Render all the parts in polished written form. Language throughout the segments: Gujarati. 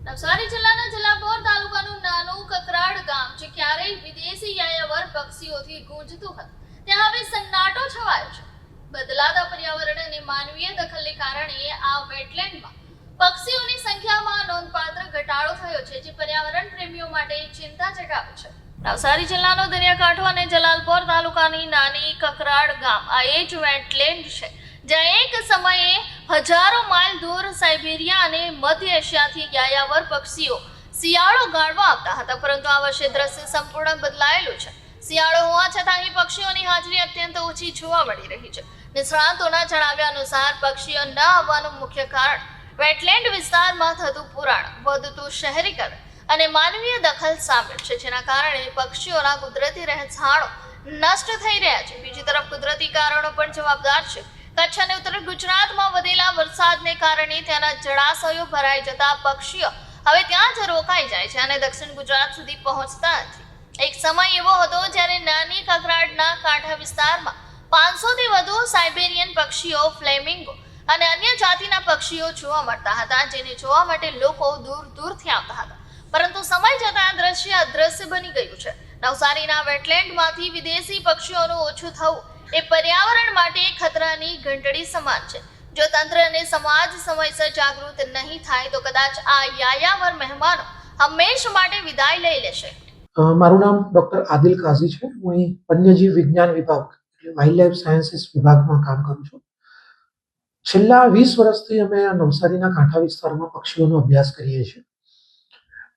નવસારી જિલ્લાના જલાપોર તાલુકાનું નાનું કકરાડ ગામ જે ક્યારેય વિદેશી યાયાવર પક્ષીઓથી ગૂંજતું હતું ત્યાં હવે સન્નાટો છવાયો છે. બદલાતા પર્યાવરણ અને માનવીય દખલને કારણે આ વેટલેન્ડમાં પક્ષીઓની સંખ્યામાં નોંધપાત્ર ઘટાડો થયો છે, જે પર્યાવરણ પ્રેમીઓ માટે ચિંતા જગાવે છે. નવસારી જિલ્લાનો દરિયાકાંઠો અને જલાલપોર તાલુકાની નાની કકરાડ ગામ આ એ જ વેટલેન્ડ છે જ્યાં એક સમયે હજારો માઇલ દૂર સાઇબેરિયા અને મધ્ય એશિયાથી યાયાવર પક્ષીઓ શિયાળો ગાળવા આવતા હતા, પરંતુ આ વર્ષે દ્રશ્ય સંપૂર્ણ બદલાયેલું છે. શિયાળો હોવા છતાં અહીં પક્ષીઓની હાજરી અત્યંત ઓછી જોવા મળી રહી છે. નિષ્ણાતોના જણાવ્યા અનુસાર પક્ષીઓ ન આવવાનું મુખ્ય કારણ વેટલેન્ડ વિસ્તારમાં થતું પુરાણ, વધતું શહેરીકરણ અને માનવીય દખલ સામેલ છે, જેના કારણે પક્ષીઓના કુદરતી રહેઠાણો નષ્ટ થઈ રહ્યા છે. બીજી તરફ કુદરતી કારણો પણ જવાબદાર છે. કચ્છ અને ઉત્તર ગુજરાતમાં વધેલા વરસાદને કારણે ત્યાંના જળાશયો ભરાઈ જતા પક્ષીઓ હવે ત્યાં જ રોકાઈ જાય છે અને દક્ષિણ ગુજરાત સુધી પહોંચતા નથી. એક સમય એવો હતો જ્યારે નાની કકરાડના કાંઠા વિસ્તારમાં 500 થી વધુ સાઇબેરિયન પક્ષીઓ, ફ્લેમિંગો અને અન્ય જાતિના પક્ષીઓ જોવા મળતા હતા, જેને જોવા માટે લોકો દૂર દૂરથી આવતા હતા. પરંતુ સમય જતાં આ દ્રશ્ય અદ્રશ્ય બની ગયું છે. નવસારીના વેટલેન્ડમાંથી વિદેશી પક્ષીઓનું ઓછું થવું એ પર્યાવરણ માટે ખતરાની ઘંટડી સમાન છે. જો તંત્ર અને સમાજ સમયસર જાગૃત નહીં થાય તો કદાચ આ યાયાવર મહેમાનો હંમેશ માટે વિદાય લઈ લેશે. મારું નામ ડોક્ટર આદિલ કાઝી છે. હું અહીં વન્યજીવ વિજ્ઞાન વિભાગ એટલે વાઇલ્ડ લાઇફ સાયન્સીસ વિભાગમાં કામ કરું છું. છેલ્લા 20 વર્ષથી અમે નવસારીના કાંઠા વિસ્તારમાં પક્ષીઓનો અભ્યાસ કરીએ છીએ.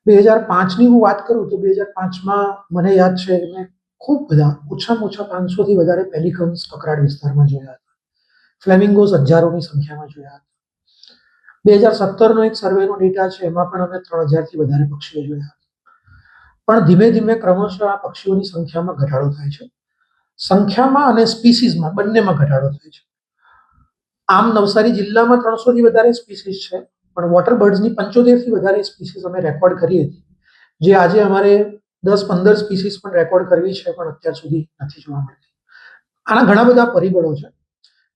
2005ની હું વાત કરું તો 2005માં મને યાદ છે કે મેં ખૂબ બધા ઓછામાં ઓછા 500 થી વધારે પેલિકન્સ કકરાડ વિસ્તારમાં જોયા હતા. ફ્લેમિંગોસ હજારોની સંખ્યામાં જોયા હતા. 2017નો એક સર્વેનો ડેટા છે, એમાં પણ અમે 3000 થી વધારે પક્ષીઓ જોયા હતા. પણ ધીમે ધીમે ક્રમશઃ આ પક્ષીઓની સંખ્યામાં ઘટાડો થાય છે. સંખ્યામાં અને સ્પીસીસમાં બંનેમાં ઘટાડો થાય છે. આમ નવસારી જિલ્લામાં 300 થી વધારે સ્પીસીસ છે, પણ વોટર બર્ડ્સની 75 થી વધારે સ્પીસીસ અમે રેકોર્ડ કરી હતી, જે આજે અમારે 10-15 સ્પીસીસ પણ રેકોર્ડ કરવી છે, પણ અત્યાર સુધી નથી જોવા મળતી. આના ઘણા બધા પરિબળો છે.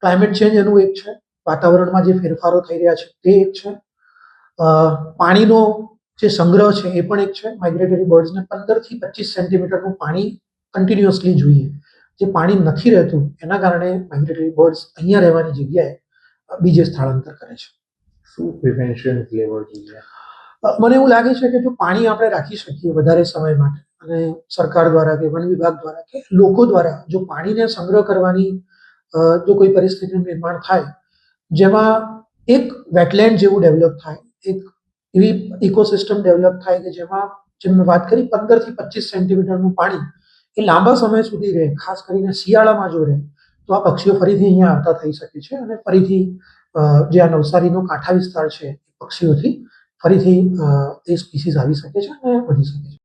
ક્લાઇમેટ ચેન્જ એનું એક છે, વાતાવરણમાં જે ફેરફારો થઈ રહ્યા છે તે એક છે, પાણીનો જે સંગ્રહ છે એ પણ એક છે. માઇગ્રેટરી બર્ડ્સને 15 થી 25 સેન્ટીમીટરનું પાણી કન્ટિન્યુઅસલી જોઈએ. જે પાણી નથી રહેતું એના કારણે માઇગ્રેટરી બર્ડ્સ અહીંયા રહેવાની જગ્યાએ બીજે સ્થળાંતર કરે છે. શું પ્રિવેન્શન લેવો જોઈએ? મને એવું લાગે છે કે જો પાણી આપણે રાખી શકીએ વધારે સમય માટે, અને સરકાર દ્વારા કે વન વિભાગ દ્વારા કે લોકો દ્વારા જો પાણીને સંગ્રહ કરવાની જો કોઈ પરિસ્થિતિનું નિર્માણ થાય, જેમાં એક વેટલેન્ડ જેવું ડેવલપ થાય, એક એવી ઇકોસિસ્ટમ ડેવલપ થાય કે જેમાં જેમ મેં વાત કરી 15 થી 25 સેન્ટીમીટરનું પાણી એ લાંબા સમય સુધી રહે, ખાસ કરીને શિયાળામાં જો રહે, તો આ પક્ષીઓ ફરીથી અહીંયા આવતા થઈ શકે છે અને ફરીથી જે આ નવસારીનો કાંઠા વિસ્તાર છે પક્ષીઓથી ફરીથી એ સ્પીસીસ આવી શકે છે અને વધી શકે છે.